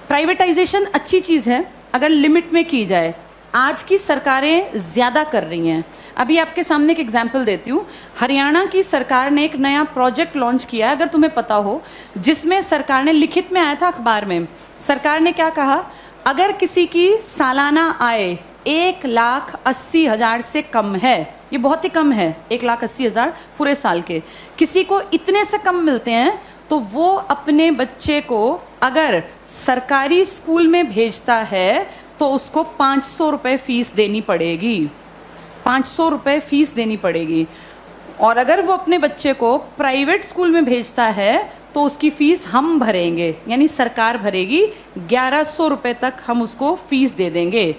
Privatisation अच्छी चीज़ है अगर लिमिट में की जाए। आज की सरकारें ज़्यादा कर रही हैं। अभी आपके सामने एक एग्जाम्पल देती हूँ। हरियाणा की सरकार ने एक नया प्रोजेक्ट लॉन्च किया है, अगर तुम्हें पता हो, जिसमें सरकार ने, लिखित में आया था अखबार में, सरकार ने क्या कहा, अगर किसी की सालाना आय 1,80,000 से कम है, ये बहुत ही कम है, 1,80,000 पूरे साल के, किसी को इतने से कम मिलते हैं तो वो अपने बच्चे को अगर सरकारी स्कूल में भेजता है तो उसको 500 रुपये फीस देनी पड़ेगी। 500 रुपये फीस देनी पड़ेगी। और अगर वो अपने बच्चे को प्राइवेट स्कूल में भेजता है तो उसकी फीस हम भरेंगे, यानी सरकार भरेगी। 1,100 रुपये तक हम उसको फीस दे देंगे।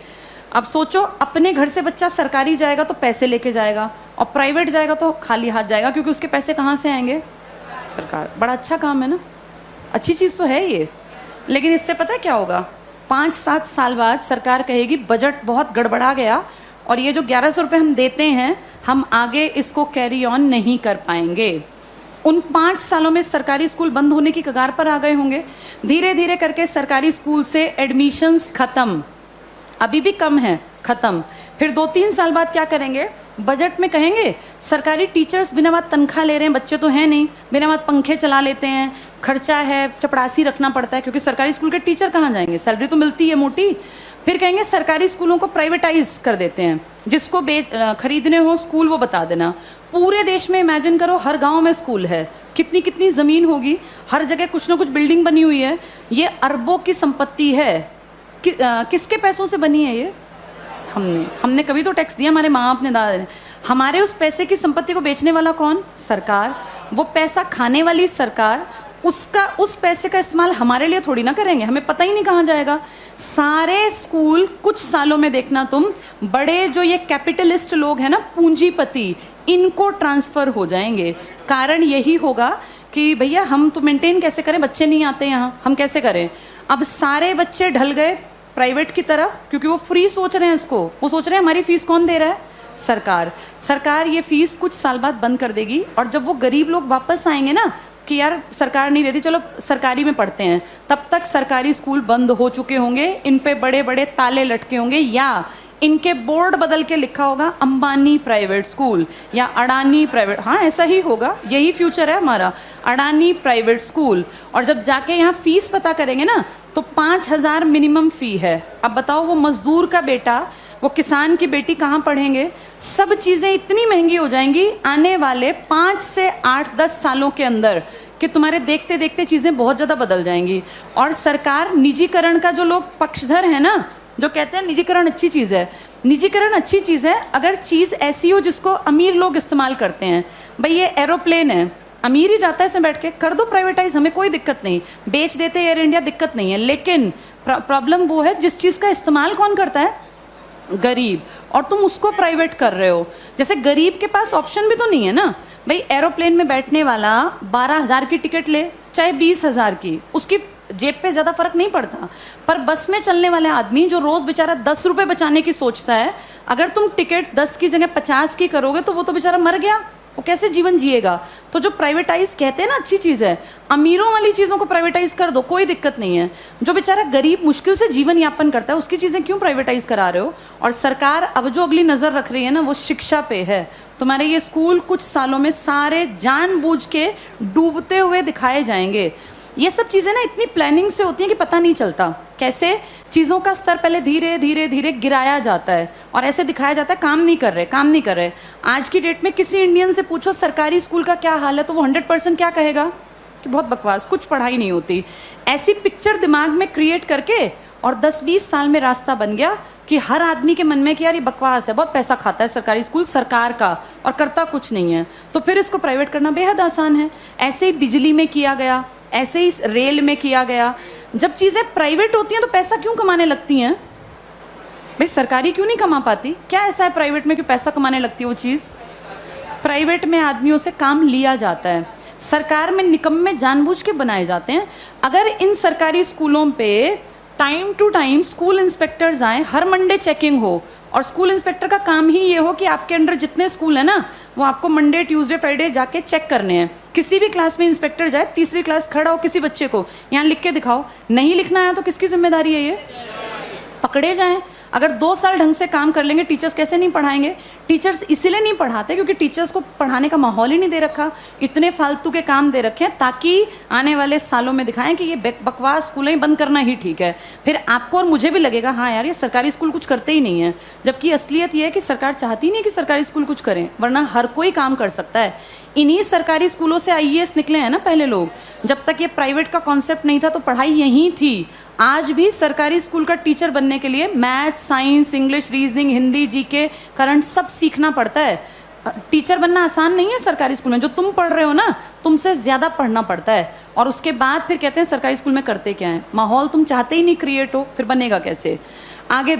अब सोचो, अपने घर से बच्चा सरकारी जाएगा तो पैसे लेके जाएगा, और प्राइवेट जाएगा तो खाली हाथ जाएगा, क्योंकि उसके पैसे कहाँ से आएंगे? सरकार। बड़ा अच्छा काम है ना, अच्छी चीज़ तो है ये। लेकिन इससे पता है क्या होगा? 5-7 साल बाद सरकार कहेगी बजट बहुत गड़बड़ा गया और ये जो 1,100 रुपये हम देते हैं, हम आगे इसको कैरी ऑन नहीं कर पाएंगे। उन 5 सालों में सरकारी स्कूल बंद होने की कगार पर आ गए होंगे। धीरे धीरे करके सरकारी स्कूल से एडमिशन्स खत्म, अभी भी कम है, खत्म। फिर 2-3 साल बाद क्या करेंगे? बजट में कहेंगे सरकारी टीचर्स बिना बात तनख्वाह ले रहे हैं, बच्चे तो हैं नहीं, बिना बात पंखे चला लेते हैं, खर्चा है, चपरासी रखना पड़ता है, क्योंकि सरकारी स्कूल के टीचर कहाँ जाएंगे, सैलरी तो मिलती है मोटी। फिर कहेंगे सरकारी स्कूलों को प्राइवेटाइज कर देते हैं, जिसको खरीदने हो स्कूल वो बता देना। पूरे देश में इमेजिन करो, हर गांव में स्कूल है, कितनी कितनी ज़मीन होगी, हर जगह कुछ ना कुछ बिल्डिंग बनी हुई है। ये अरबों की संपत्ति है। किसके पैसों से बनी है ये? हमने कभी तो टैक्स दिया, हमारे माँ बाप ने, दादा ने। हमारे उस पैसे की संपत्ति को बेचने वाला कौन? सरकार। वो पैसा खाने वाली सरकार। उस पैसे का इस्तेमाल हमारे लिए थोड़ी ना करेंगे, हमें पता ही नहीं कहाँ जाएगा। सारे स्कूल कुछ सालों में देखना तुम, बड़े जो ये कैपिटलिस्ट लोग हैं ना, पूंजीपति, इनको ट्रांसफर हो जाएंगे। कारण यही होगा कि भैया हम तो मेंटेन कैसे करें, बच्चे नहीं आते यहाँ, हम कैसे करें? अब सारे बच्चे ढल गए प्राइवेट की तरफ, क्योंकि वो फ्री सोच रहे हैं इसको। वो सोच रहे हैं हमारी फीस कौन दे रहा है? सरकार। सरकार ये फीस कुछ साल बाद बंद कर देगी, और जब वो गरीब लोग वापस आएंगे ना कि यार सरकार नहीं देती, चलो सरकारी में पढ़ते हैं, तब तक सरकारी स्कूल बंद हो चुके होंगे, इन पे बड़े बड़े ताले लटके होंगे, या इनके बोर्ड बदल के लिखा होगा अंबानी प्राइवेट स्कूल या अडानी प्राइवेट। हाँ, ऐसा ही होगा, यही फ्यूचर है हमारा, अडानी प्राइवेट स्कूल। और जब जाके यहाँ फीस पता करेंगे ना तो 5,000 मिनिमम फी है। अब बताओ, वो मजदूर का बेटा, वो किसान की बेटी कहाँ पढ़ेंगे? सब चीज़ें इतनी महंगी हो जाएंगी आने वाले 5 से 8-10 सालों के अंदर कि तुम्हारे देखते देखते चीज़ें बहुत ज़्यादा बदल जाएंगी। और सरकार, निजीकरण का जो लोग पक्षधर है ना, जो कहते हैं निजीकरण अच्छी चीज़ है, निजीकरण अच्छी चीज़ है अगर चीज़ ऐसी हो जिसको अमीर लोग इस्तेमाल करते हैं। भाई ये एरोप्लेन है, अमीर ही जाता है इसमें बैठ के, कर दो प्राइवेटाइज, हमें कोई दिक्कत नहीं, बेच देते एयर इंडिया, दिक्कत नहीं है। लेकिन प्रॉब्लम वो है जिस चीज़ का इस्तेमाल कौन करता है? गरीब। और तुम उसको प्राइवेट कर रहे हो। जैसे गरीब के पास ऑप्शन भी तो नहीं है ना भाई। एरोप्लेन में बैठने वाला 12,000 की टिकट ले, चाहे 20,000 की, उसकी जेब पे ज़्यादा फर्क नहीं पड़ता। पर बस में चलने वाले आदमी जो रोज़ बेचारा 10 रुपये बचाने की सोचता है, अगर तुम टिकट 10 की जगह 50 की करोगे तो वो तो बेचारा मर गया, वो कैसे जीवन जिएगा? तो जो प्राइवेटाइज कहते हैं ना अच्छी चीज़ है, अमीरों वाली चीज़ों को प्राइवेटाइज कर दो, कोई दिक्कत नहीं है। जो बेचारा गरीब मुश्किल से जीवन यापन करता है उसकी चीज़ें क्यों प्राइवेटाइज करा रहे हो? और सरकार अब जो अगली नज़र रख रही है ना, वो शिक्षा पे है। तुम्हारे ये स्कूल कुछ सालों में सारे जानबूझ के डूबते हुए दिखाए जाएंगे। ये सब चीज़ें ना इतनी प्लानिंग से होती हैं कि पता नहीं चलता कैसे चीज़ों का स्तर पहले धीरे धीरे धीरे गिराया जाता है और ऐसे दिखाया जाता है काम नहीं कर रहे, काम नहीं कर रहे। आज की डेट में किसी इंडियन से पूछो सरकारी स्कूल का क्या हाल है तो वो 100% क्या कहेगा कि बहुत बकवास, कुछ पढ़ाई नहीं होती। ऐसी पिक्चर दिमाग में क्रिएट करके और 10-20 साल में रास्ता बन गया कि हर आदमी के मन में कि यार ये बकवास है, बहुत पैसा खाता है सरकारी स्कूल सरकार का और करता कुछ नहीं है, तो फिर इसको प्राइवेट करना बेहद आसान है। ऐसे ही बिजली में किया गया, ऐसे ही रेल में किया गया। जब चीज़ें प्राइवेट होती हैं तो पैसा क्यों कमाने लगती हैं भाई? सरकारी क्यों नहीं कमा पाती? क्या ऐसा है प्राइवेट में कि पैसा कमाने लगती है वो चीज़? प्राइवेट में आदमियों से काम लिया जाता है, सरकार में निकम्मे जानबूझ के बनाए जाते हैं। अगर इन सरकारी स्कूलों पे time to time school inspectors आए, हर मंडे चेकिंग हो, और स्कूल इंस्पेक्टर का काम ही ये हो कि आपके अंडर जितने स्कूल है ना वो आपको मंडे ट्यूसडे फ्राइडे जाके चेक करने हैं किसी भी क्लास में इंस्पेक्टर जाए, तीसरी क्लास खड़ा हो, किसी बच्चे को यहाँ लिख के दिखाओ, नहीं लिखना आया तो किसकी जिम्मेदारी है? ये पकड़े जाएं। अगर 2 साल ढंग से काम कर लेंगे, टीचर्स कैसे नहीं पढ़ाएंगे? टीचर्स इसीलिए नहीं पढ़ाते क्योंकि टीचर्स को पढ़ाने का माहौल ही नहीं दे रखा। इतने फालतू के काम दे रखे हैं ताकि आने वाले सालों में दिखाएं कि ये बकवास स्कूलें ही बंद करना ही ठीक है। फिर आपको और मुझे भी लगेगा हाँ यार, ये सरकारी स्कूल कुछ करते ही नहीं है, जबकि असलियत ये है कि सरकार चाहती नहीं कि सरकारी स्कूल कुछ करें, वरना हर कोई काम कर सकता है। इन्हीं सरकारी स्कूलों से आईएएस निकले हैं ना पहले लोग। जब तक ये प्राइवेट का कॉन्सेप्ट नहीं था तो पढ़ाई यहीं थी। आज भी सरकारी स्कूल का टीचर बनने के लिए math, science, English, reasoning, Hindi, GK, current सब सीखना पड़ता है। टीचर बनना आसान नहीं है सरकारी स्कूल में। जो तुम पढ़ रहे हो ना, तुमसे ज्यादा पढ़ना पड़ता है। और उसके बाद फिर कहते हैं सरकारी स्कूल में करते क्या है। माहौल तुम चाहते ही नहीं क्रिएट हो, फिर बनेगा कैसे? आगे